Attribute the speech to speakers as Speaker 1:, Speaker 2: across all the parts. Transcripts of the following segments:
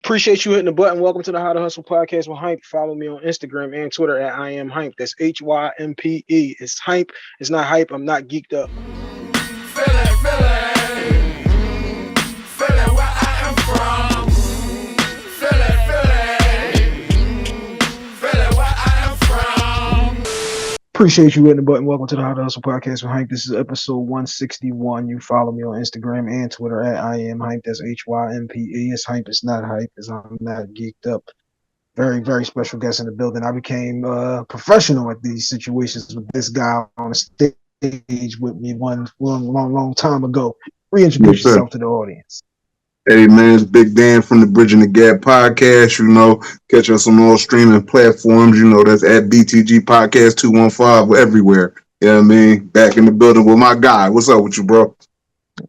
Speaker 1: Appreciate you hitting the button. Welcome to the How to Hustle podcast with Hype. Follow me on Instagram and Twitter at I am Hype. That's HYMPE. It's Hype. It's not hype. I'm not geeked up. Appreciate you hitting the button. Welcome to the How to Hustle podcast with Hype. This is episode 161. You follow me on Instagram and Twitter at I am Hype. That's HYMPE. It's Hype. It's not hype. It's I'm not geeked up. Very, very special guest in the building. I became professional at these situations with this guy on the stage with me one long time ago. Reintroduce yourself to the audience.
Speaker 2: Hey man, it's Big Dan from the Bridging the Gap podcast. Catch us on all streaming platforms. That's at BTG Podcast 215 everywhere. You know what I mean? Back in the building with my guy. What's up with you, bro?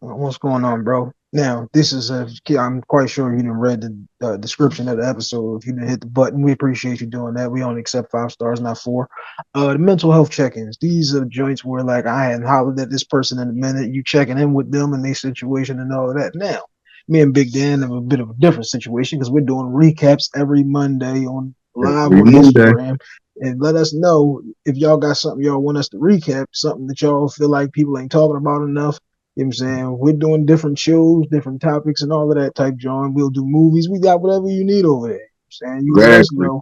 Speaker 1: What's going on, bro? Now, this is I'm quite sure you didn't read the description of the episode. If you didn't hit the button, we appreciate you doing that. We only accept 5 stars, not 4. The mental health check-ins. These are joints where like I hadn't hollered at this person in a minute. You checking in with them and their situation and all of that. Now, me and Big Dan have a bit of a different situation because we're doing recaps every Monday on live on Instagram. And let us know if y'all got something y'all want us to recap, something that y'all feel like people ain't talking about enough. You know what I'm saying? We're doing different shows, different topics, and all of that type, John. We'll do movies. We got whatever you need over there. You know what I'm saying? You let us know.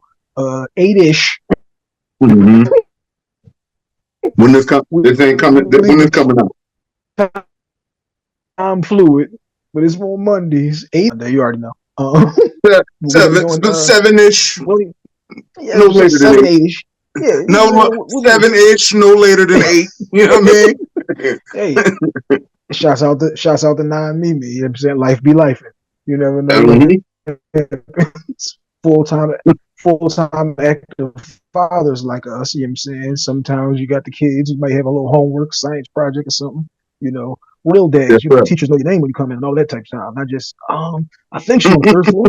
Speaker 1: 8-ish.
Speaker 2: Mm-hmm. When this ain't coming. When this coming out?
Speaker 1: I'm fluid. But it's on Mondays. 8. You already know.
Speaker 2: 7-ish.
Speaker 1: Yeah, no later than 8-ish. Yeah,
Speaker 2: 7-ish. No later than 8. You know what I mean?
Speaker 1: Hey, shouts out to 9 Mimi. You know what I'm saying? Life be life. You never know.
Speaker 2: Mm-hmm.
Speaker 1: Full-time active fathers like us. You know what I'm saying? Sometimes you got the kids. You might have a little homework, science project or something. Real dads, teachers know your name when you come in and all that type of stuff. Not just, I think she's on the 3rd floor.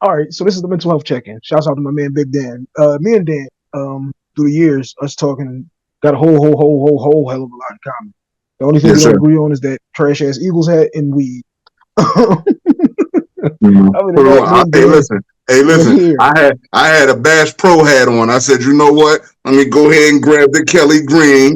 Speaker 1: All right, so this is the mental health check-in. Shouts out to my man Big Dan. Me and Dan, through the years, us talking, got a whole hell of a lot in common. The only thing we don't agree on is that trash-ass Eagles hat and weed.
Speaker 2: Hey, listen. I had a Bass Pro hat on. I said, you know what? Let me go ahead and grab the Kelly Green,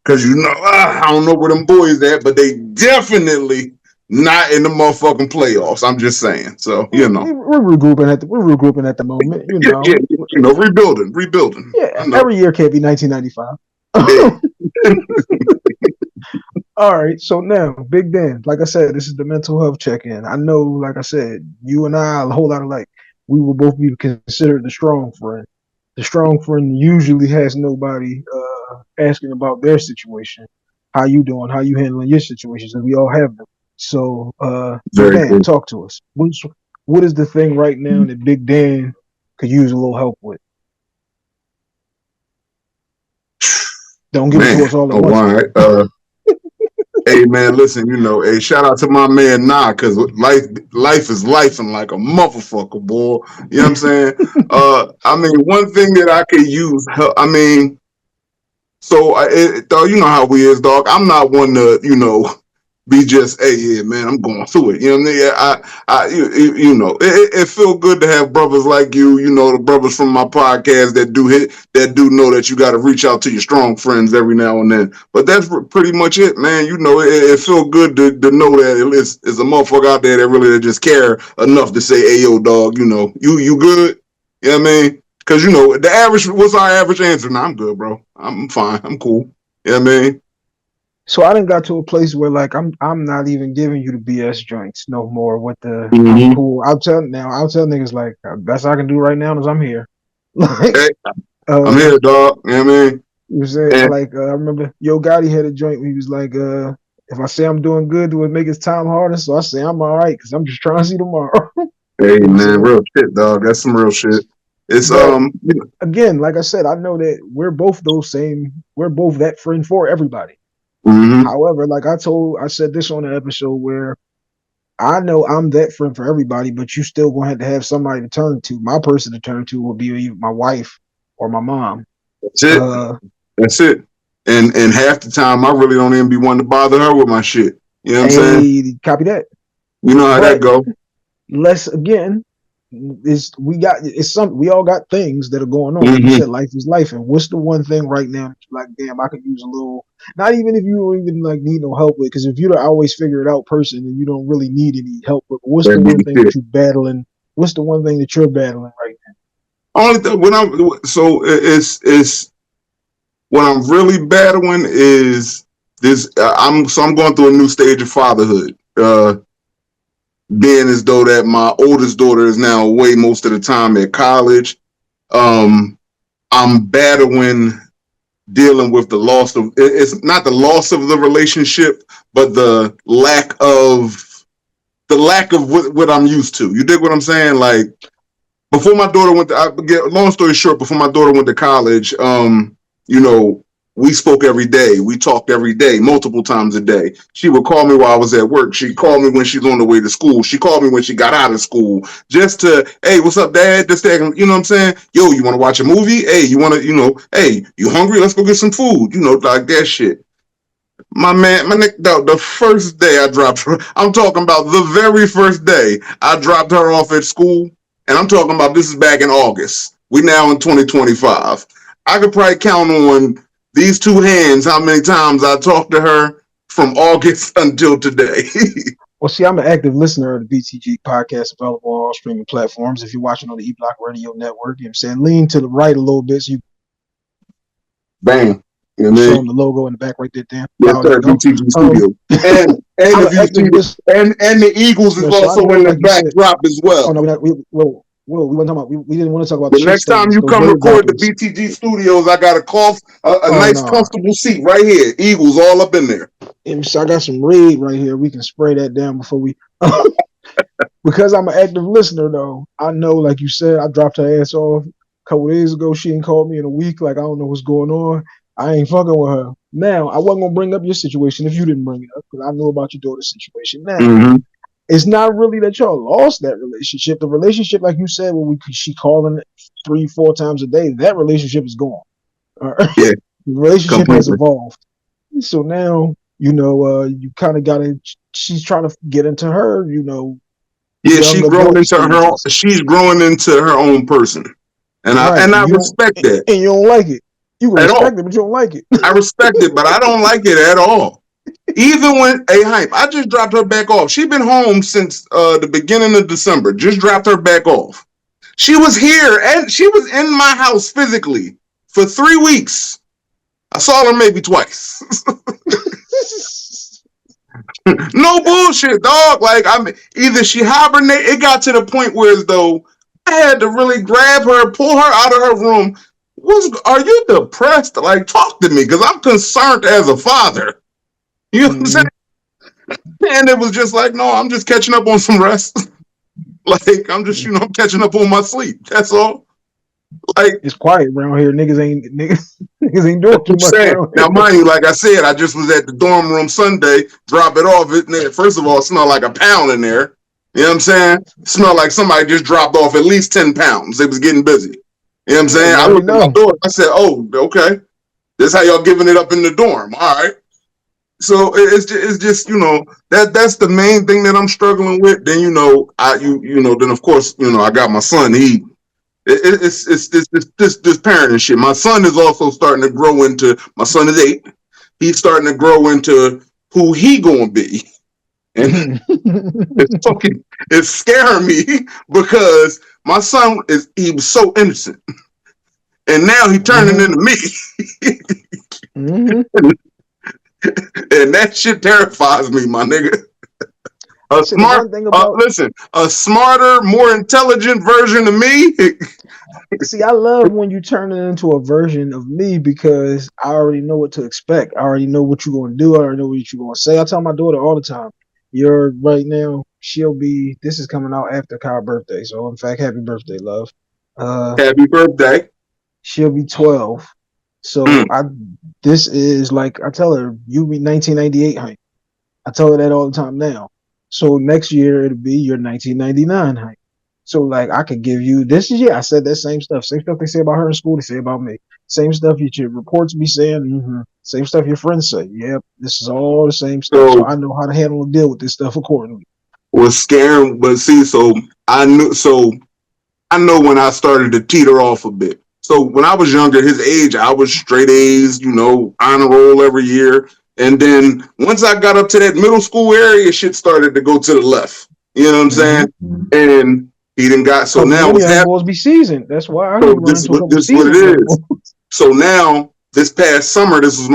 Speaker 2: because I don't know where them boys at, but they definitely not in the motherfucking playoffs. I'm just saying. So,
Speaker 1: we're regrouping at the moment,
Speaker 2: rebuilding.
Speaker 1: Yeah, every year can't be 1995. All right, so now, Big Dan, like I said, this is the mental health check-in. I know, like I said, you and I, a whole lot alike, we will both be considered the strong friend. The strong friend usually has nobody asking about their situation. How you doing? How you handling your situations? And we all have them. So, Big Dan, talk to us. What is the thing right now that Big Dan could use a little help with? Don't give it to us all at once.
Speaker 2: All right. Hey man, listen, hey, shout out to my man Nah, because life is lifing like a motherfucker, boy. You know what I'm saying? One thing that I could use, you know how we is, dog. I'm not one to, be just, hey, yeah, man, I'm going through it. You know what I mean? It feel good to have brothers like you, the brothers from my podcast that do know that you got to reach out to your strong friends every now and then. But that's pretty much it, man. It feel good to know that it's a motherfucker out there that really just care enough to say, hey, yo, dog, you good? You know what I mean? Because, what's our average answer? Nah, I'm good, bro. I'm fine. I'm cool. You know what I mean?
Speaker 1: So I done got to a place where like I'm not even giving you the BS joints no more with the
Speaker 2: I'm
Speaker 1: cool. I'll tell niggas like best I can do right now is I'm here. Like
Speaker 2: hey, I'm here, dog. You know what I mean?
Speaker 1: You say I remember Yo Gotti had a joint where he was like, if I say I'm doing good, do it make his time harder? So I say I'm all right because I'm just trying to see tomorrow.
Speaker 2: Hey man, real shit, dog. That's some real shit. It's
Speaker 1: again, like I said, I know that we're both that friend for everybody.
Speaker 2: Mm-hmm.
Speaker 1: However, like I said this on an episode where I know I'm that friend for everybody, but you still gonna have somebody to turn to. My person to turn to will be either my wife or my mom.
Speaker 2: That's it. That's it. And half the time I really don't even be wanting to bother her with my shit. You know what I'm saying?
Speaker 1: Copy that.
Speaker 2: You know how that
Speaker 1: But
Speaker 2: go.
Speaker 1: let's again, we all got things that are going on. Like you
Speaker 2: Mm-hmm.
Speaker 1: said, life is life. And what's the one thing right now that you're like, damn, I could use a little, not even if you don't even like need no help with, because if you're the always figure it out person, then you don't really need any help. But what's the
Speaker 2: That be
Speaker 1: one
Speaker 2: the
Speaker 1: thing that
Speaker 2: shit.
Speaker 1: you're battling? What's the one thing that you're battling right
Speaker 2: Only when I'm so it's what I'm really battling is this. I'm going through a new stage of fatherhood. Being as though that my oldest daughter is now away most of the time at college. Um, I'm battling dealing with the loss of it's not the loss of the relationship, but the lack of what I'm used to. You dig what I'm saying? Like before my daughter went to, long story short, before my daughter went to college, you know, we spoke every day. We talked every day, multiple times a day. She would call me while I was at work. She'd call me when she's on the way to school. She called me when she got out of school just to, hey, what's up, dad? This, that, you know what I'm saying? Yo, you want to watch a movie? Hey, you want to, hey, you hungry? Let's go get some food. Like that shit. My man, the first day I dropped her, I'm talking about the very first day I dropped her off at school, and I'm talking about this is back in August. We now in 2025. I could probably count on these two hands how many times I talked to her from August until today.
Speaker 1: Well, see, I'm an active listener of the BTG podcast, available on all streaming platforms. If you're watching on the eBlock Radio Network, you know what I'm saying, lean to the right a little bit so you
Speaker 2: Bam. You know what I
Speaker 1: show
Speaker 2: mean?
Speaker 1: them the logo in the back right there. Damn.
Speaker 2: Yes,
Speaker 1: Oh, there
Speaker 2: sir.
Speaker 1: you go.
Speaker 2: BTG Studio. And
Speaker 1: I'm
Speaker 2: if
Speaker 1: an
Speaker 2: you
Speaker 1: active
Speaker 2: see
Speaker 1: listener,
Speaker 2: and the Eagles is
Speaker 1: so I
Speaker 2: also
Speaker 1: know,
Speaker 2: in the
Speaker 1: like you said,
Speaker 2: backdrop as
Speaker 1: oh,
Speaker 2: well.
Speaker 1: no, we weren't talking about, we didn't want to talk about the
Speaker 2: The
Speaker 1: shit
Speaker 2: next time
Speaker 1: stains.
Speaker 2: you
Speaker 1: Go
Speaker 2: come
Speaker 1: ahead
Speaker 2: record the
Speaker 1: backwards.
Speaker 2: BTG Studios, I got a
Speaker 1: Oh,
Speaker 2: nice
Speaker 1: no.
Speaker 2: comfortable seat right here. Eagles all up in there.
Speaker 1: So I got some red right here. We can spray that down before we. Because I'm an active listener, though, I know, like you said, I dropped her ass off a couple days ago. She ain't called me in a week. Like, I don't know what's going on. I ain't fucking with her. Now, I wasn't going to bring up your situation if you didn't bring it up because I know about your daughter's situation. Now,
Speaker 2: Mm-hmm.
Speaker 1: it's not really that y'all lost that relationship. The relationship, like you said, she calling 3-4 times a day, that relationship is gone.
Speaker 2: Yeah,
Speaker 1: The relationship has
Speaker 2: completely.
Speaker 1: evolved. So now, you kind of got to, she's trying to get into her,
Speaker 2: Yeah,
Speaker 1: young adult stages.
Speaker 2: she's growing into her own person. And I
Speaker 1: Right.
Speaker 2: and
Speaker 1: And
Speaker 2: I
Speaker 1: you don't
Speaker 2: respect that
Speaker 1: and you don't like it. You can
Speaker 2: at all.
Speaker 1: respect it, but you don't like it.
Speaker 2: I respect it, but I don't like it at all. Even when hype, I just dropped her back off. She's been home since the beginning of December. Just dropped her back off. She was here and she was in my house physically for 3 weeks. I saw her maybe twice. No bullshit, dog. Like either she hibernated. It got to the point where as though I had to really grab her, pull her out of her room. Are you depressed? Like, talk to me, because I'm concerned as a father. You know what I'm saying?
Speaker 1: Mm-hmm.
Speaker 2: And it was just like, no, I'm just catching up on some rest. Like, I'm just, I'm catching up on my sleep. That's all. Like,
Speaker 1: It's quiet around here. Niggas ain't doing too
Speaker 2: I'm
Speaker 1: much
Speaker 2: saying.
Speaker 1: around
Speaker 2: Now,
Speaker 1: here.
Speaker 2: mind you, like I said, I just was at the dorm room Sunday, drop it off. First of all, it smelled like a pound in there. You know what I'm saying? It smelled like somebody just dropped off at least 10 pounds. It was getting busy. You know what I'm
Speaker 1: Yeah,
Speaker 2: saying?
Speaker 1: you
Speaker 2: I
Speaker 1: already
Speaker 2: looked at my
Speaker 1: know.
Speaker 2: daughter. I said, oh, okay. This is how y'all giving it up in the dorm. All right. So it's just that's the main thing that I'm struggling with. Then then of course I got my son. It's this parenting shit. My son is also starting to grow into. My son is 8. He's starting to grow into who he gonna be, and it's scaring me because my son he was so innocent, and now he turning
Speaker 1: Mm-hmm.
Speaker 2: into me,
Speaker 1: Mm-hmm.
Speaker 2: and that shit terrifies me, my nigga. A
Speaker 1: See, the one thing about
Speaker 2: listen, a smarter, more intelligent version of me.
Speaker 1: See, I love when you turn it into a version of me because I already know what to expect. I already know what you're going to do. I already know what you're going to say. I tell my daughter all the time, you're right now, this is coming out after Kyle's birthday. So, in fact, happy birthday, love. Uh,
Speaker 2: Happy birthday.
Speaker 1: she'll be 12. So,
Speaker 2: Mm.
Speaker 1: this is like, I tell her, you be 1998 height. I tell her that all the time now. So, next year, it'll be your 1999 height. So like I could give you this is I said that same stuff. Same stuff they say about her in school, they say about me. Same stuff your reports be saying, same stuff your friends say. Yep, this is all the same stuff. So
Speaker 2: So
Speaker 1: I know how to handle and deal with this stuff accordingly.
Speaker 2: was scaring. But see, so I knew. So I know when I started to teeter off a bit. So when I was younger, his age, I was straight A's, honor roll every year. And then once I got up to that middle school area, shit started to go to the left. You know what I'm saying? And he didn't got so
Speaker 1: Couple of
Speaker 2: now
Speaker 1: them
Speaker 2: what's
Speaker 1: young
Speaker 2: happening?
Speaker 1: boys be seasoned. That's why I
Speaker 2: So
Speaker 1: didn't run into a couple of
Speaker 2: this is what it
Speaker 1: seasoned young
Speaker 2: is.
Speaker 1: boys.
Speaker 2: So now this past summer, this was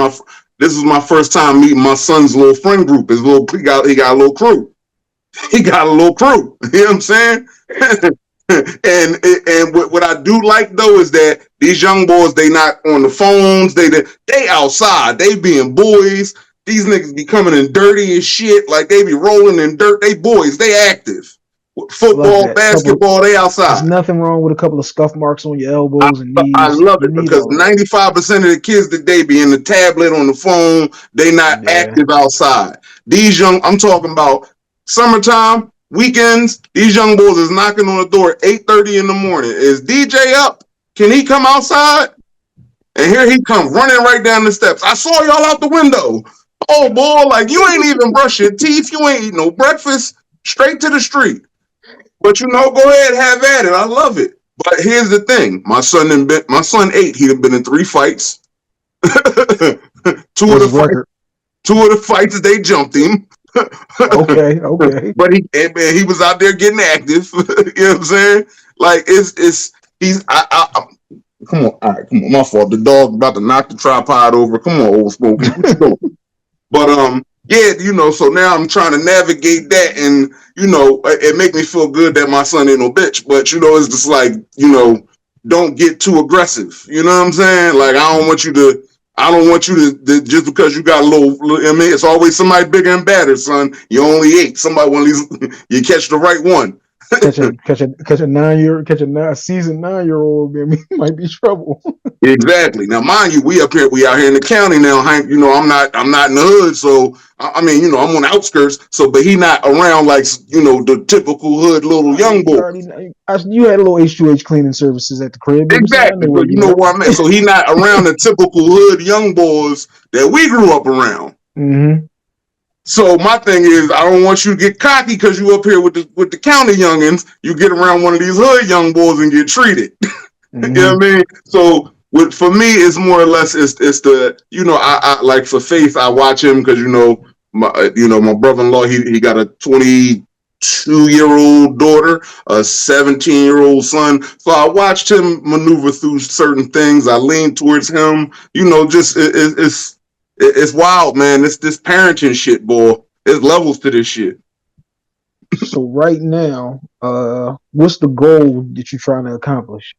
Speaker 2: my first time meeting my son's little friend group. He got a little crew. He got a little crew. You know what I'm saying? and what I do like though is that these young boys, they not on the phones. They outside. They being boys. These niggas be coming in dirty as shit. Like they be rolling in dirt. They boys. They active.
Speaker 1: I like
Speaker 2: Football,
Speaker 1: that. Couple.
Speaker 2: basketball. They
Speaker 1: There's
Speaker 2: outside.
Speaker 1: nothing wrong with a couple of scuff marks on your elbows and
Speaker 2: I
Speaker 1: knees.
Speaker 2: love
Speaker 1: You
Speaker 2: it
Speaker 1: need
Speaker 2: because
Speaker 1: all that.
Speaker 2: 95% of the kids today be in the tablet on the phone. They not
Speaker 1: Yeah.
Speaker 2: active outside. I'm talking about summertime, weekends. These young boys is knocking on the door at 8:30 in the morning. Is DJ up? Can he come outside? And here he come running right down the steps. I saw y'all out the window. Oh boy, like you ain't even brush your teeth. You ain't eat no breakfast. Straight to the street. But go ahead, have at it. I love it. But here's the thing: my son 8. He had been in 3 fights. two of
Speaker 1: What's
Speaker 2: the
Speaker 1: his
Speaker 2: fights,
Speaker 1: record?
Speaker 2: they jumped him.
Speaker 1: Okay. Okay.
Speaker 2: But he was out there getting active. You know what I'm saying? Like it's he's come on, all right, come on, my fault. The dog about to knock the tripod over. Come on, old Smokey, what you doing? But yeah, so now I'm trying to navigate that, and it make me feel good that my son ain't no bitch. But it's just like don't get too aggressive. You know what I'm saying? Like I don't want you to just because you got a little. I mean, it's always somebody bigger and badder, son. You only 8. Somebody one of these, you catch the right one.
Speaker 1: Catch a seasoned 9-year-old. I mean, might be trouble.
Speaker 2: Exactly. Now, mind you, we out here in the county now. I'm not in the hood, so I mean, I'm on the outskirts. So, but he not around like the typical hood little young
Speaker 1: You
Speaker 2: boy.
Speaker 1: already know. You had a little H2H cleaning services at the crib. You know what I'm saying? I
Speaker 2: Exactly.
Speaker 1: know
Speaker 2: So
Speaker 1: where
Speaker 2: you
Speaker 1: you
Speaker 2: know
Speaker 1: at.
Speaker 2: where I'm at. So he not around the typical hood young boys that we grew up around.
Speaker 1: Mm-hmm.
Speaker 2: So my thing is, I don't want you to get cocky because you up here with the county youngins. You get around one of these hood young boys and get treated. You know
Speaker 1: Mm-hmm.
Speaker 2: what I mean? So for me, it's more or less it's the I like for Faith. I watch him because my brother-in-law he got a 22-year-old daughter, a 17-year-old son. So I watched him maneuver through certain things. I lean towards him. Just it's wild, man. This parenting shit, boy. There's levels to this shit.
Speaker 1: So right now, what's the goal that you're trying to accomplish?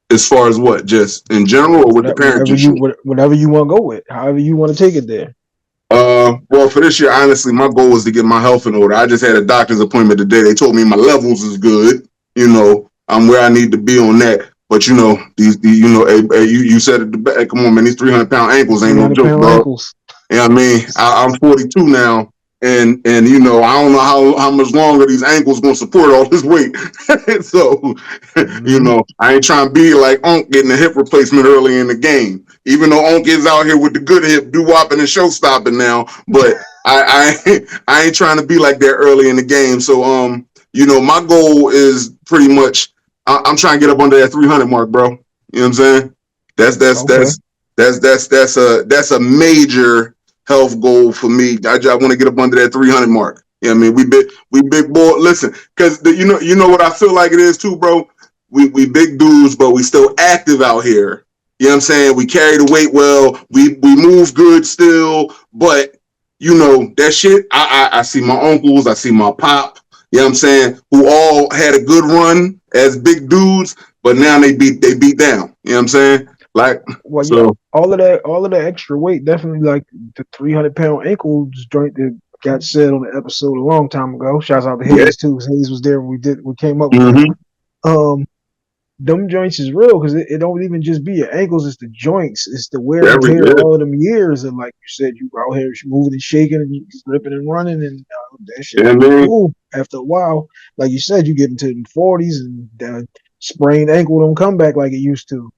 Speaker 2: As far as what, just in general, or with the parenting shit?
Speaker 1: Whatever you want to go with, however you want to take it there.
Speaker 2: Well, for this year, honestly, my goal is to get my health in order. I just had a doctor's appointment today. They told me my levels is good. I'm where I need to be on that. But you said it the best. Come on, man, these 300-pound ankles ain't no
Speaker 1: 300
Speaker 2: joke,
Speaker 1: pound
Speaker 2: dog.
Speaker 1: ankles.
Speaker 2: Yeah, I mean, I'm 42 now, and I don't know how much longer these ankles gonna support all this weight. So,
Speaker 1: Mm-hmm.
Speaker 2: I ain't trying to be like Unc getting a hip replacement early in the game. Even though Unc is out here with the good hip, doo-wopping and show-stopping now, but I ain't trying to be like that early in the game. So, my goal is pretty much I'm trying to get up under that 300 mark, bro. You know what I'm saying? That's that's
Speaker 1: Okay.
Speaker 2: that's that's a major health goal for me. I want to get up under that 300 mark. Yeah, I mean, we big boy. Listen, because you know what I feel like it is too, bro. We big dudes, but we still active out here. You know what I'm saying? We carry the weight well. We move good still, but that shit. I see my uncles. I see my pop. You know what I'm saying? Who all had a good run as big dudes, but now they beat down. You know what I'm saying? Like
Speaker 1: Well, yeah,
Speaker 2: so.
Speaker 1: all of that extra weight, definitely like the 300-pound ankle joint that got said on the episode a long time ago. Shouts out to
Speaker 2: Yeah.
Speaker 1: Hayes too, because Hayes was there when we came up with that
Speaker 2: Mm-hmm.
Speaker 1: one. Them joints is real because it don't even just be your ankles; it's the joints, it's the wear and tear.
Speaker 2: Yeah.
Speaker 1: All of them years, and like you said, you out here moving and shaking and you ripping and running, and that shit
Speaker 2: Yeah,
Speaker 1: ain't no
Speaker 2: man.
Speaker 1: cool. After a while, like you said, you get into the 40s and the sprained ankle don't come back like it used to.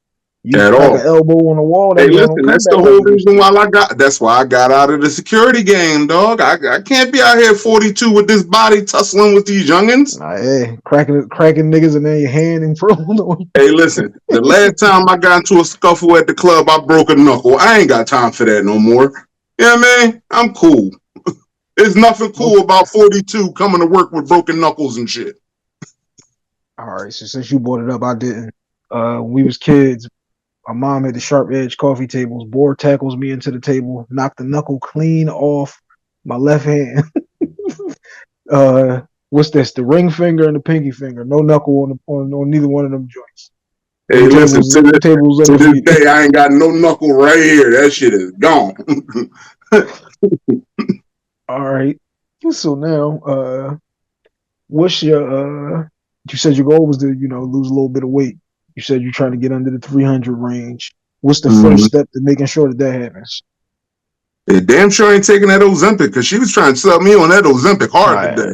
Speaker 1: You
Speaker 2: at
Speaker 1: crack an
Speaker 2: all.
Speaker 1: elbow on the wall,
Speaker 2: Hey,
Speaker 1: that joint don't
Speaker 2: listen,
Speaker 1: come
Speaker 2: that's the
Speaker 1: back like
Speaker 2: whole
Speaker 1: it used
Speaker 2: reason
Speaker 1: to.
Speaker 2: why that's why I got out of the security game, dog. I can't be out here 42 with this body tussling with these youngins.
Speaker 1: Nah, yeah, cracking niggas in their hand and throwing them.
Speaker 2: Hey, listen, the last time I got into a scuffle at the club, I broke a knuckle. I ain't got time for that no more. You know what I mean? I'm cool. There's nothing cool about 42 coming to work with broken knuckles and shit.
Speaker 1: All right, so since you brought it up, I didn't. When we was kids, my mom had the sharp edge coffee tables. Board tackles me into the table, knocked the knuckle clean off my left hand. What's this? The ring finger and the pinky finger. No knuckle on neither one of them joints.
Speaker 2: Hey, listen,
Speaker 1: Them tables
Speaker 2: to this
Speaker 1: undefeated.
Speaker 2: day, I ain't got no knuckle right here. That shit is gone.
Speaker 1: All right. So now, what's your you said your goal was to, lose a little bit of weight. You said you're trying to get under the 300 range. What's the first step to making sure that happens?
Speaker 2: Yeah, damn sure ain't taking that Ozempic because she was trying to sell me on that Ozempic hard today.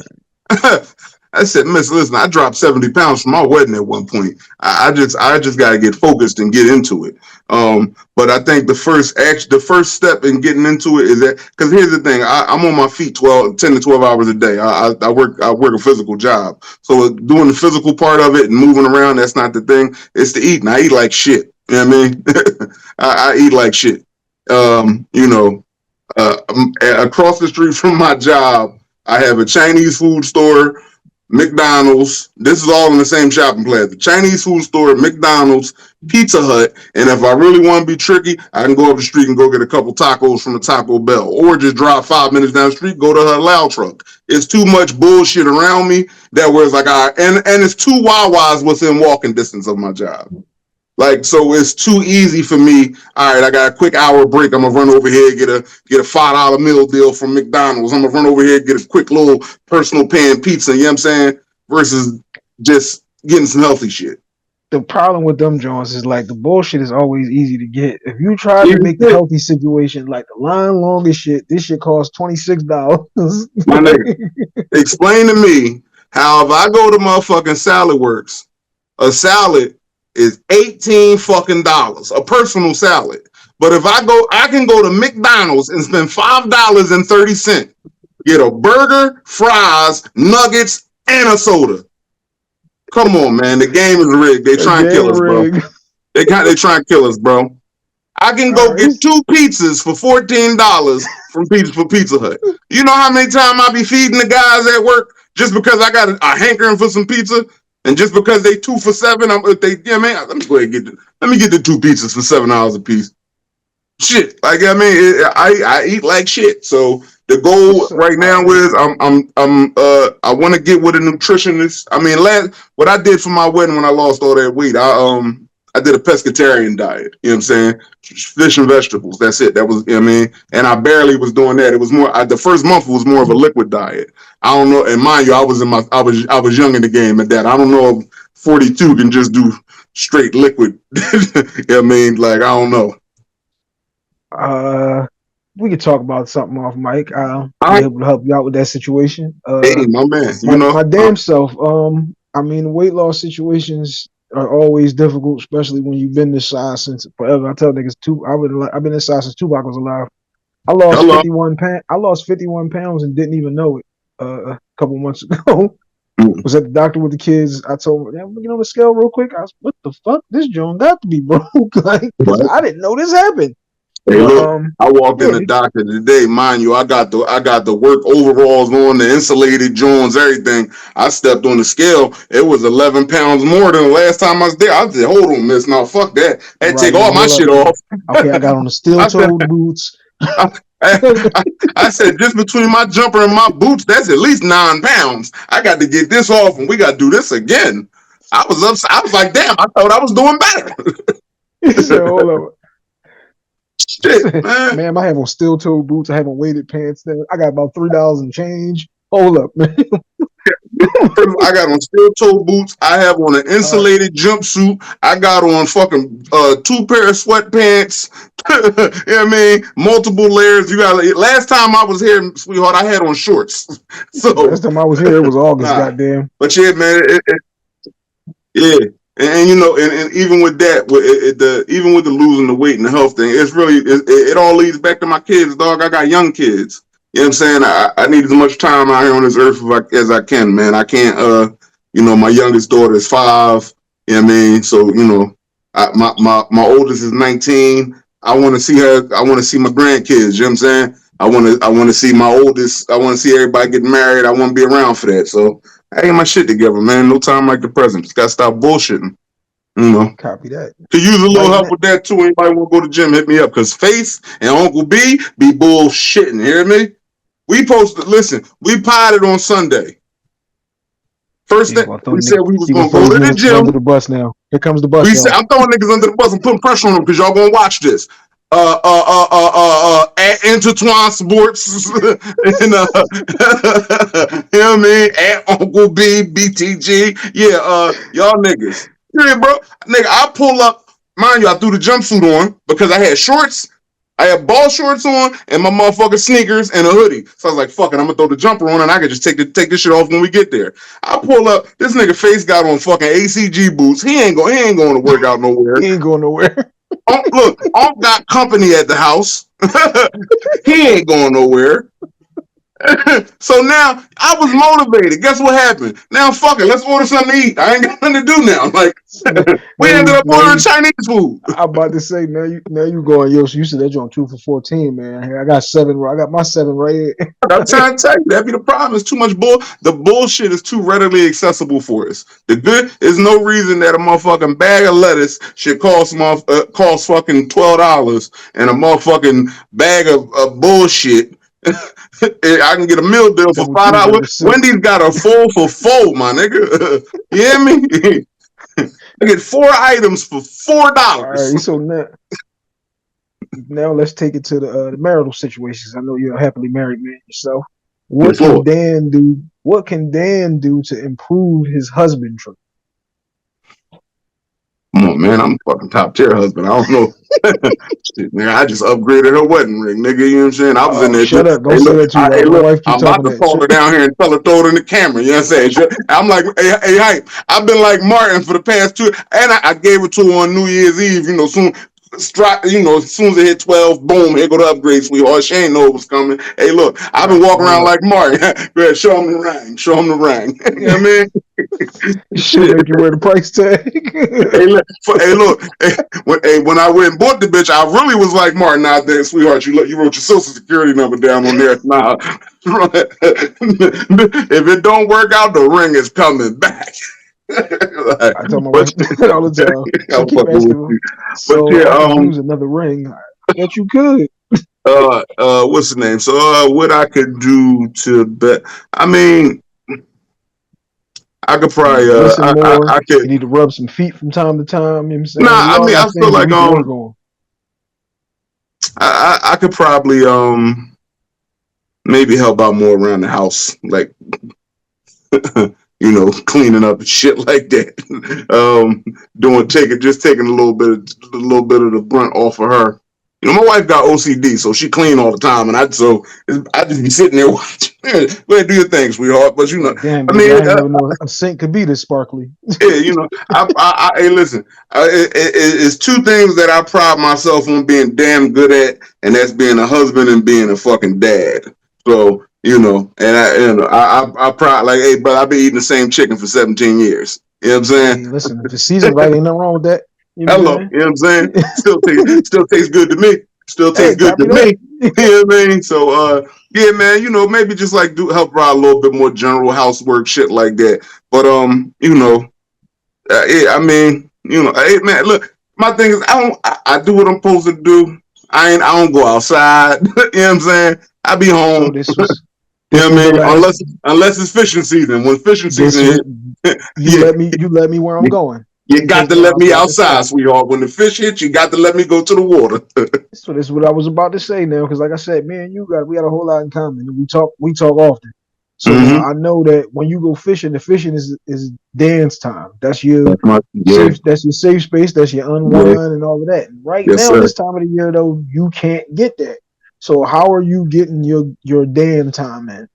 Speaker 2: I said, Miss, listen, I dropped 70 pounds from my wedding at one point. I just got to get focused and get into it. But I think the first step in getting into it is that, because here's the thing, I'm on my feet 10 to 12 hours a day. I work a physical job. So doing the physical part of it and moving around, that's not the thing. It's the eating. I eat like shit. You know what I mean? I eat like shit. Across the street from my job, I have a Chinese food store, McDonald's. This is all in the same shopping plaza. Chinese food store, McDonald's, Pizza Hut, and if I really want to be tricky, I can go up the street and go get a couple tacos from the Taco Bell, or just drive 5 minutes down the street, go to her halal truck. It's too much bullshit around me that was like, and it's two Wawas within walking distance of my job. Like, so it's too easy for me. All right, I got a quick hour break. I'm gonna run over here, get a $5 meal deal from McDonald's. I'm gonna run over here, get a quick little personal pan pizza, you know what I'm saying? Versus just getting some healthy shit.
Speaker 1: The problem with them Jones is like the bullshit is always easy to get. If you try to make the healthy situation like the line long as shit, this shit costs $26.
Speaker 2: My nigga, explain to me how if I go to motherfucking Salad Works, a salad is $18 fucking dollars, a personal salad. But if I can go to McDonald's and spend $5.30, get a burger, fries, nuggets, and a soda. Come on, man. The game is rigged. They try and kill us, bro. They try and kill us, bro. I can go get 2 pizzas for $14 from Pizza Hut. You know how many times I be feeding the guys at work just because I got a hankering for some pizza? And just because they 2 for $7, man, let me go ahead and let me get the 2 pizzas for $7 a piece. Shit, like I eat like shit. So the goal right now is I want to get with a nutritionist. I mean, what I did for my wedding when I lost all that weight, I did a pescatarian diet. You know what I'm saying? Fish and vegetables. That's it. That was, you know what I mean? And I barely was doing that. It was more, the first month was more of a liquid diet. I don't know. And mind you, I was young in the game at that. I don't know if 42 can just do straight liquid. You know what I mean? Like, I don't know.
Speaker 1: We could talk about something off mic. I'll be able to help you out with that situation.
Speaker 2: Hey, my man.
Speaker 1: My damn self. I mean, weight loss situations are always difficult, especially when you've been this size since forever. I tell niggas I've been this size since Tupac was alive. I lost 51 pounds. I lost 51 pounds and didn't even know it. A couple months ago, was at the doctor with the kids. I told him, "Damn, get on the scale real quick." I was, "What the fuck? This joint got to be broke." Like, I didn't know this happened.
Speaker 2: Hey, look, I walked in the doctor today. Mind you, I got the work overalls on, the insulated joints, everything. I stepped on the scale. It was 11 pounds more than the last time I was there. I said, "Hold on, miss. Now, fuck that. I had to take all my shit off."
Speaker 1: Okay, I got on the steel-toed boots.
Speaker 2: I said, just between my jumper and my boots, that's at least 9 pounds. I got to get this off, and we got to do this again. I was upset. I was like, damn, I thought I was doing better.
Speaker 1: So, hold up. Shit, man, I have on steel-toed boots. I have on weighted pants. I got about $3 and change. Hold up, man.
Speaker 2: I got on steel-toed boots. I have on an insulated jumpsuit. I got on fucking 2 pair of sweatpants. You know what I mean? Multiple layers. Last time I was here, sweetheart, I had on shorts. So
Speaker 1: last time I was here, it was August. Goddamn.
Speaker 2: But yeah, man. Yeah. And you know, and even with that, even with the losing the weight and the health thing, it's really it all leads back to my kids, dog. I got young kids. You know what I'm saying? I need as much time out here on this earth as I can, man. I can't. You know, my youngest daughter is 5. You know what I mean? So you know, my oldest is 19. I want to see her. I want to see my grandkids. You know what I'm saying? I want to see my oldest. I want to see everybody get married. I want to be around for that. So I get my shit together, man. No time like the present. Just gotta stop bullshitting. You know.
Speaker 1: Copy that.
Speaker 2: Could use a little
Speaker 1: Right
Speaker 2: help
Speaker 1: now,
Speaker 2: with that too. Anybody want to go to the gym, hit me up. Cause Face and Uncle B be bullshitting. Hear me? We posted. Listen, we potted on Sunday. First
Speaker 1: he's
Speaker 2: thing
Speaker 1: gonna throw
Speaker 2: we
Speaker 1: the
Speaker 2: said
Speaker 1: nigga.
Speaker 2: we was
Speaker 1: He gonna
Speaker 2: gonna
Speaker 1: throw
Speaker 2: go
Speaker 1: these
Speaker 2: to the
Speaker 1: niggas under
Speaker 2: gym.
Speaker 1: the bus now. Here comes the bus,
Speaker 2: We said
Speaker 1: y'all.
Speaker 2: I'm throwing niggas under the bus and putting pressure on them because y'all gonna watch this. At Intertwine Sports and you know what I mean, at Uncle B, BTG, yeah, y'all niggas, yeah, bro, nigga, I pull up, mind you, I threw the jumpsuit on because I had shorts. I had ball shorts on and my motherfucking sneakers and a hoodie. So I was like, fuck it, I'm gonna throw the jumper on and I can just take this shit off when we get there. I pull up, this nigga Face got on fucking ACG boots. He ain't going to work out nowhere.
Speaker 1: He ain't going nowhere.
Speaker 2: Look, Unc got company at the house. He ain't going nowhere. So now I was motivated. Guess what happened? Now fuck it, let's order something to eat. I ain't got nothing to do now. Like we ended up ordering Chinese food.
Speaker 1: I'm about to say now you going, yo. So you said that joint 2 for 14, man. Here, I got 7. I got my 7 right here.
Speaker 2: I'm trying to tell you, that be the problem. It's too much bull. The bullshit is too readily accessible for us. The good is no reason that a motherfucking bag of lettuce should cost fucking $12 and a motherfucking bag of bullshit. I can get a meal deal for
Speaker 1: Double cheeseburger
Speaker 2: $5.
Speaker 1: 6.
Speaker 2: Wendy's got a 4 for 4, my nigga. You hear me? I get 4 items for
Speaker 1: All
Speaker 2: $4.
Speaker 1: right, so now let's take it to the marital situations. I know you're a happily married man yourself. What can
Speaker 2: Lord.
Speaker 1: Dan do? What can Dan do to improve his husbandry?
Speaker 2: Come on, man. I'm a fucking top tier husband. I don't know. Shit, nigga, I just upgraded her wedding ring, nigga. You know what I'm saying? I was in
Speaker 1: Oh,
Speaker 2: there.
Speaker 1: shut up! Don't
Speaker 2: Hey,
Speaker 1: say
Speaker 2: look.
Speaker 1: that too
Speaker 2: Hey,
Speaker 1: loud. My
Speaker 2: look.
Speaker 1: wife keep
Speaker 2: I'm about
Speaker 1: talking
Speaker 2: to
Speaker 1: that
Speaker 2: call
Speaker 1: shit.
Speaker 2: her down here and tell her throw it in the camera. You know what I'm saying? I'm like, hey, hype. I've been like Martin for the past 2, and I gave it to her on New Year's Eve. You know, as soon as it hit 12, boom, here go the upgrade, sweetheart. She ain't know it was coming. Hey, look, I've been
Speaker 1: Right,
Speaker 2: walking
Speaker 1: hold
Speaker 2: around
Speaker 1: up.
Speaker 2: like Martin. Go ahead, show him the ring. Show him the ring. You know what I mean?
Speaker 1: She'll make you wear the price tag.
Speaker 2: When I went and bought the bitch, I really was like Martin out there, sweetheart. You wrote your social security number down on there. Nah, if it don't work out, the ring is coming back. Like,
Speaker 1: I tell my
Speaker 2: but
Speaker 1: wife that all the time. She
Speaker 2: I'm
Speaker 1: keep
Speaker 2: fucking with
Speaker 1: asking me,
Speaker 2: you. But
Speaker 1: so
Speaker 2: yeah,
Speaker 1: I can use another ring. I bet you could.
Speaker 2: what's the name? So, what I could do to bet? I mean, I could
Speaker 1: You need
Speaker 2: probably,
Speaker 1: to listen more.
Speaker 2: I could.
Speaker 1: You need to rub some feet from time to time. You know what I'm
Speaker 2: Nah,
Speaker 1: saying? We
Speaker 2: I
Speaker 1: all
Speaker 2: mean, I
Speaker 1: got
Speaker 2: feel
Speaker 1: things that
Speaker 2: like
Speaker 1: we can work on.
Speaker 2: I could probably maybe help out more around the house, like cleaning up and shit like that. Taking a little bit of the brunt off of her. You know, my wife got OCD, so she clean all the time, and I just be sitting there watching. Go ahead, do your thing, sweetheart. But
Speaker 1: Like, damn,
Speaker 2: I
Speaker 1: baby,
Speaker 2: mean,
Speaker 1: I ain't never know a sink could be this sparkly.
Speaker 2: yeah, hey, listen, it's 2 things that I pride myself on being damn good at, and that's being a husband and being a fucking dad. So, and I pride, like, hey, brother, I've been eating the same chicken for 17 years. You know what I'm saying?
Speaker 1: Hey, listen, if it's seasoned right, ain't nothing wrong with that. You know what
Speaker 2: Hello,
Speaker 1: I'm
Speaker 2: you know what I'm saying?
Speaker 1: saying?
Speaker 2: Still tastes good to me. Still tastes
Speaker 1: Hey,
Speaker 2: good to
Speaker 1: copy that.
Speaker 2: me. You know what I mean? So, yeah, man, maybe just like help out a little bit more general housework shit like that. But, yeah, I mean, hey, man, look, my thing is, I do what I'm supposed to do. I don't go outside. You know what I'm saying? I be
Speaker 1: So
Speaker 2: home.
Speaker 1: this was
Speaker 2: You know
Speaker 1: this
Speaker 2: what
Speaker 1: was
Speaker 2: I
Speaker 1: the
Speaker 2: mean?
Speaker 1: last.
Speaker 2: Unless it's fishing season. When fishing
Speaker 1: This
Speaker 2: season
Speaker 1: was
Speaker 2: hit,
Speaker 1: you
Speaker 2: yeah,
Speaker 1: let me where I'm going.
Speaker 2: you
Speaker 1: In
Speaker 2: got
Speaker 1: case
Speaker 2: to
Speaker 1: y'all, I
Speaker 2: let
Speaker 1: was
Speaker 2: me
Speaker 1: about to
Speaker 2: outside,
Speaker 1: say.
Speaker 2: sweetheart. When the fish hit, you got to let me go to the water.
Speaker 1: So this is what I was about to say now, because like I said, man, we got a whole lot in common. We talk often. So
Speaker 2: Mm-hmm.
Speaker 1: I know that when you go fishing, the fishing is dance time. That's your
Speaker 2: Yeah,
Speaker 1: safe space. That's your
Speaker 2: yeah,
Speaker 1: unwind and all of that. Right
Speaker 2: yes,
Speaker 1: now,
Speaker 2: sir.
Speaker 1: this time of the year though, you can't get that. So how are you getting your damn time in?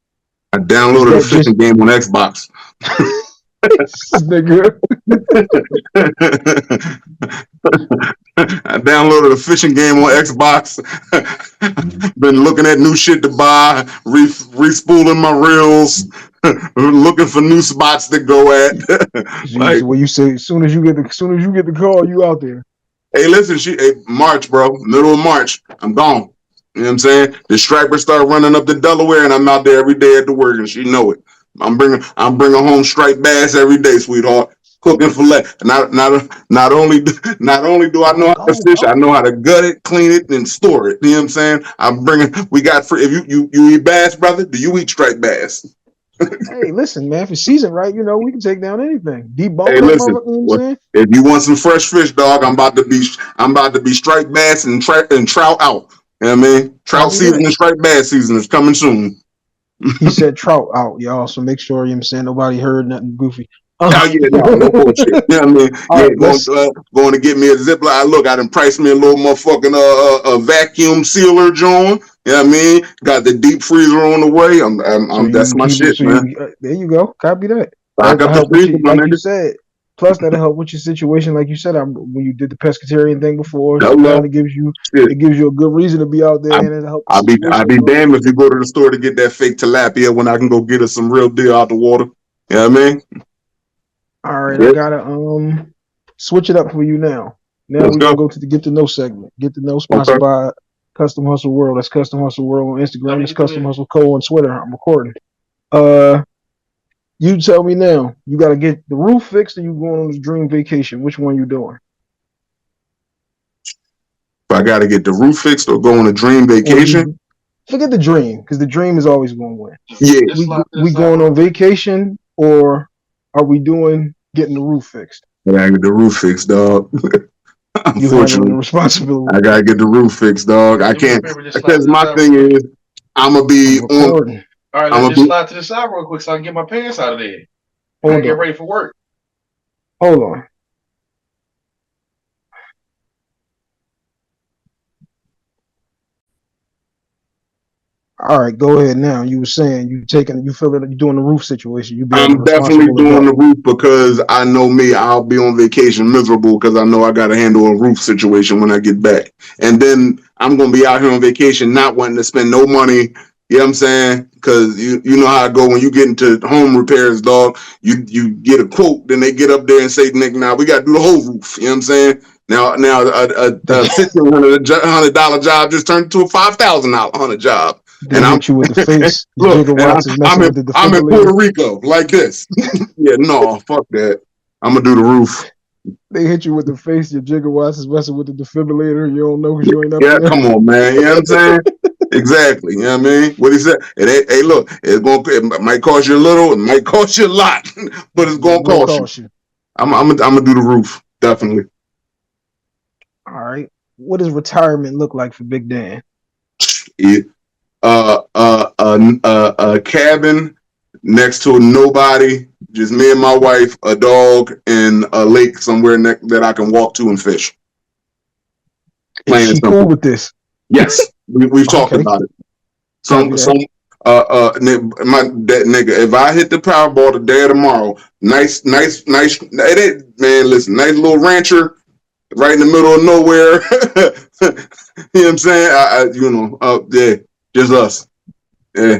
Speaker 2: I
Speaker 1: Is
Speaker 2: downloaded a
Speaker 1: that just
Speaker 2: fishing game on Xbox.
Speaker 1: Nigga.
Speaker 2: I downloaded a fishing game on Xbox. Been looking at new shit to buy, respooling my reels, looking for new spots to go at. Like,
Speaker 1: So when you say as soon as you get the call, you out there.
Speaker 2: hey, listen, March, bro, middle of March, I'm gone. You know what I'm saying? The stripers start running up to Delaware, and I'm out there every day at the work, and she know it. I'm bringing home striped bass every day, sweetheart. Cooking fillet. Not only do I know how to fish, I know how to gut it, clean it, and store it. You know what I'm saying? We got free. If you eat bass, brother, do you eat striped bass?
Speaker 1: Hey, listen, man. If it's season right, we can take down anything. Debone
Speaker 2: Hey,
Speaker 1: that
Speaker 2: listen.
Speaker 1: motherfucker. You know what I'm saying?
Speaker 2: If you want some fresh fish, dog, I'm about to be striped bass and trout out. You know what I mean? Trout season and striped bass season is coming soon.
Speaker 1: He said trout out, y'all. So make sure you know what I'm saying nobody heard nothing goofy.
Speaker 2: Oh yeah, no bullshit. You know what I mean?
Speaker 1: Right,
Speaker 2: going to get me a Ziploc. Look, I done priced me a little motherfucking a vacuum sealer, John. You know what I mean? Got the deep freezer on the way. That's my shit, man.
Speaker 1: There you go. Copy that.
Speaker 2: Lock up the freezer,
Speaker 1: like you said. Plus, that'll help with your situation, like you said. When you did the pescatarian thing before, so now it gives you a good reason to be out there, and it'll help.
Speaker 2: I'll be damned if you go to the store to get that fake tilapia when I can go get us some real deal out the water. You know what I mean?
Speaker 1: All right, I gotta switch it up for you now. Now we're gonna go to the Get to Know segment. Get to Know, sponsored by Custom Hustle World. That's Custom Hustle World on Instagram. That's Custom Hustle Co on Twitter. I'm recording. You tell me now. You got to get the roof fixed, or you going on this dream vacation? Which one you doing?
Speaker 2: If I got to get the roof fixed or go on a dream vacation,
Speaker 1: forget the dream, because the dream is always going to win.
Speaker 2: Yeah,
Speaker 1: we going on vacation, or are we doing getting the roof fixed?
Speaker 2: I gotta get the roof fixed, dog. Unfortunately,
Speaker 1: the responsibility.
Speaker 2: I gotta get the roof fixed, dog. I can't, because my thing is, I'm gonna be on.
Speaker 3: All right, let's just slide to the side real quick so I can get my pants out of there. And get ready for work.
Speaker 1: Hold on. All right, go ahead now. You were saying you feel that you're doing the roof situation.
Speaker 2: I'm definitely doing the roof because I know me. I'll be on vacation miserable because I know I got to handle a roof situation when I get back. And then I'm going to be out here on vacation not wanting to spend no money. You know what I'm saying? Because you know how I go when you get into home repairs, dog. You get a quote, then they get up there and say, "Nick, now we got to do the whole roof." You know what I'm saying? Now a $1,500 job just turned into a $5,000 job.
Speaker 1: And I'm you with the face.
Speaker 2: Look, I'm in Puerto Rico like this. Yeah, no, fuck that. I'm gonna do the roof.
Speaker 1: They hit you with the face. Your gigawatts is messing with the defibrillator. You don't know because you ain't up there.
Speaker 2: Come on, man. You know what I'm saying? Exactly. You know what I mean? What he said. Hey, look, it might cost you a little, it might cost you a lot, but it's gonna cost you. I'm gonna do the roof, definitely.
Speaker 1: All right. What does retirement look like for Big Dan?
Speaker 2: A cabin next to nobody, just me and my wife, a dog, and a lake somewhere that I can walk to and fish.
Speaker 1: Is she cool with this?
Speaker 2: Yes, we've talked about it. Nigga, if I hit the Powerball today or tomorrow, nice. Man, listen, nice little rancher right in the middle of nowhere. You know what I'm saying? Just us. Yeah.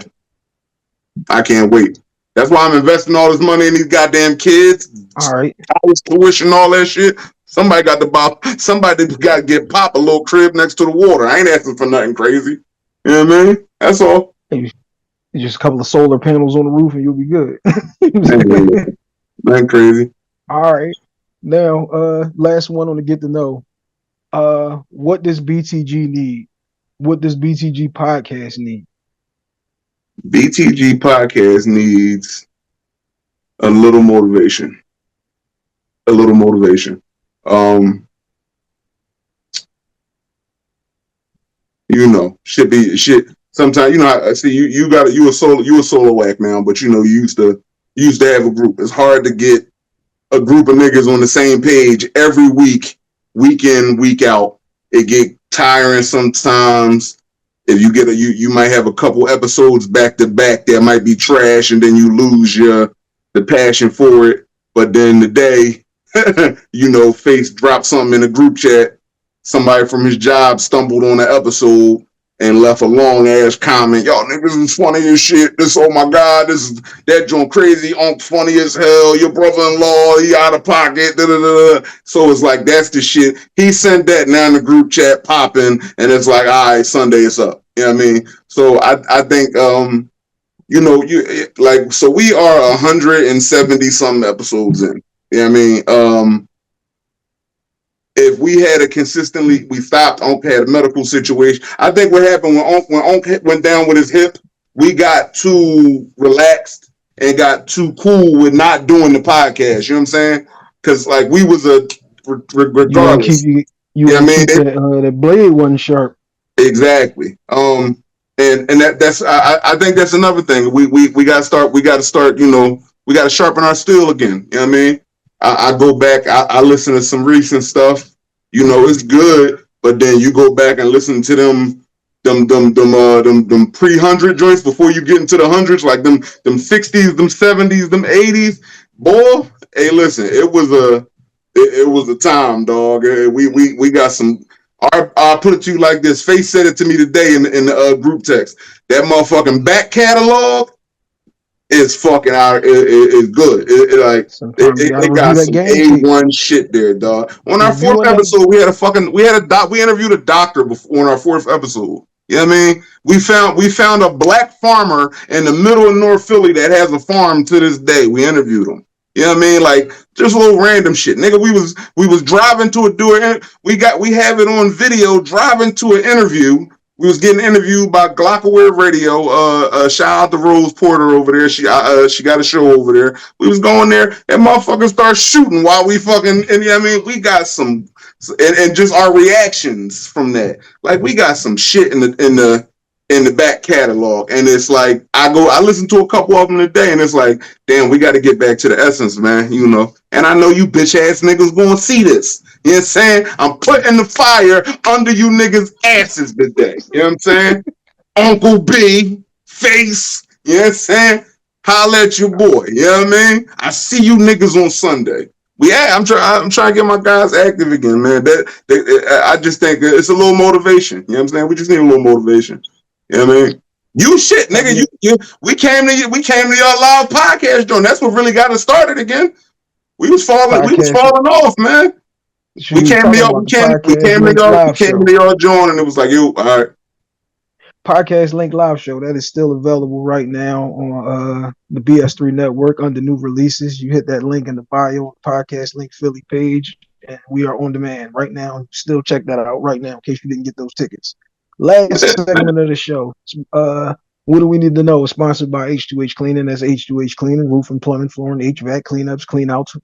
Speaker 2: I can't wait. That's why I'm investing all this money in these goddamn kids.
Speaker 1: All right.
Speaker 2: College tuition, all that shit. Somebody got to get Pop a little crib next to the water. I ain't asking for nothing crazy. You know what I mean? That's all.
Speaker 1: Just a couple of solar panels on the roof and you'll be good.
Speaker 2: Nothing crazy.
Speaker 1: All right. Now, last one on the Get to Know. What does BTG need? What does BTG Podcast need?
Speaker 2: BTG Podcast needs a little motivation. Shit. Sometimes I see you a solo whack now, but you used to have a group. It's hard to get a group of niggas on the same page every week, week in, week out. It get tiring sometimes. If you you might have a couple episodes back to back that might be trash, and then you lose the passion for it. But then the day, Face dropped something in the group chat. Somebody from his job stumbled on the episode and left a long ass comment. Y'all niggas is funny as shit. Oh my God, that joint crazy. Unc funny as hell. Your brother-in-law, he out of pocket. Da, da, da. So it's like, that's the shit. He sent that now in the group chat popping, and it's like, all right, Sunday is up. You know what I mean? So I think, so we are 170 something episodes in. You know what I mean? If we had we stopped, Unc had a medical situation. I think what happened when Unc went down with his hip, we got too relaxed and got too cool with not doing the podcast. You know what I'm saying? Because like we was regardless.
Speaker 1: You want to keep that blade one sharp.
Speaker 2: Exactly. And that's I think that's another thing. We got to start. We got to start. We got to sharpen our steel again. You know what I mean? I go back. I listen to some recent stuff. It's good, but then you go back and listen to them pre-100 joints before you get into the hundreds, like them 60s, them 70s, them 80s. Boy, hey, listen, it was a time, dog. We got some. I'll put it to you like this. Face said it to me today in the group text. That motherfucking back catalog is fucking out. It's good. It got some A1 shit there, dog. On our fourth episode, we interviewed a doctor on our fourth episode. You know what I mean? We found a black farmer in the middle of North Philly that has a farm to this day. We interviewed him. You know what I mean? Like just a little random shit, nigga. We was driving to we have it on video driving to an interview. We was getting interviewed by Glockaware Radio. Shout out to Rose Porter over there. She got a show over there. We was going there, and motherfuckers start shooting while we fucking. And you know what I mean, we got some, and just our reactions from that. Like we got some shit in the back catalog, and it's like I listen to a couple of them today, and it's like, damn, we got to get back to the essence, man. And I know you bitch ass niggas gonna see this. You know what I'm saying? I'm putting the fire under you niggas' asses today. You know what I'm saying? Uncle B, Face, you know what I'm saying? Holla at your boy. You know what I mean? I see you niggas on Sunday. I'm trying to get my guys active again, man. I just think it's a little motivation. You know what I'm saying? We just need a little motivation. You know what I mean? You shit, nigga. We came to your live podcast, John. That's what really got us started again. We was falling off, man. We came to y'all join, and it was like, yo, all right.
Speaker 1: Podcast Link Live Show that is still available right now on the BS3 network under new releases. You hit that link in the bio, Podcast Link Philly page, and we are on demand right now. Still check that out right now in case you didn't get those tickets. Last segment of the show. What do we need to know? It's sponsored by H2H Cleaning. That's H2H Cleaning, roofing, plumbing, flooring, HVAC, cleanups, cleanouts,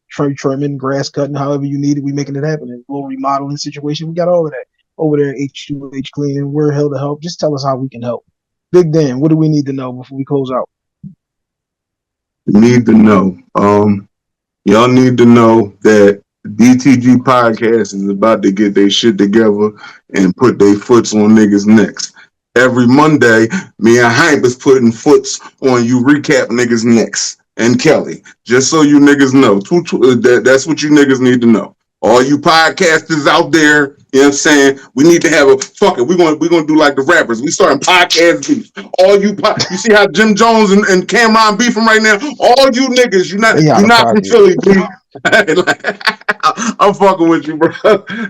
Speaker 1: tree trimming, grass cutting, however you need it. We making it happen. In a little remodeling situation, we got all of that over there at H2H Cleaning. We're here to help. Just tell us how we can help. Big Dan, what do we need to know before we close out?
Speaker 2: Need to know. Y'all need to know that BTG Podcast is about to get their shit together and put their foots on niggas' necks. Every Monday, me and Hype is putting foots on you recap niggas' necks. And Kelly, just so you niggas know, that's what you niggas need to know. All you podcasters out there, you know what I'm saying? We need to have we're gonna do like the rappers. We starting podcast beef. All you see how Jim Jones and Cameron beefing right now? All you niggas, you're not from Philly, please. I'm fucking with you, bro.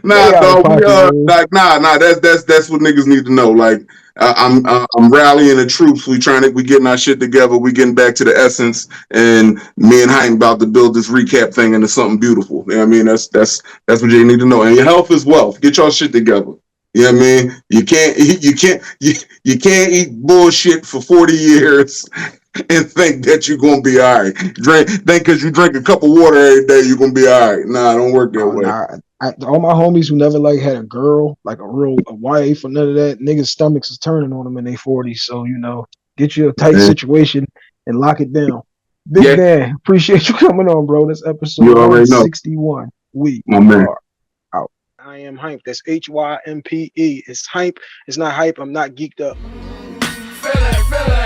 Speaker 2: Nah, dog. That's what niggas need to know. Like, I'm rallying the troops. We getting our shit together. We getting back to the essence, and me and Hyde about to build this recap thing into something beautiful. You know what I mean? That's what you need to know. And your health is wealth. Get your shit together. You know what I mean? You can't eat bullshit for 40 years and think that you're gonna be all right. Think because you drink a cup of water every day, you're gonna be all right. Nah, don't work that way.
Speaker 1: All my homies who never like had a girl, like a wife or none of that, niggas' stomachs is turning on them in their 40s. So get you a tight situation and lock it down. Big Dan, appreciate you coming on, bro. This episode 161. We are out. I am Hype. That's HYMPE. It's Hype. It's not hype. I'm not geeked up.
Speaker 4: Feel it.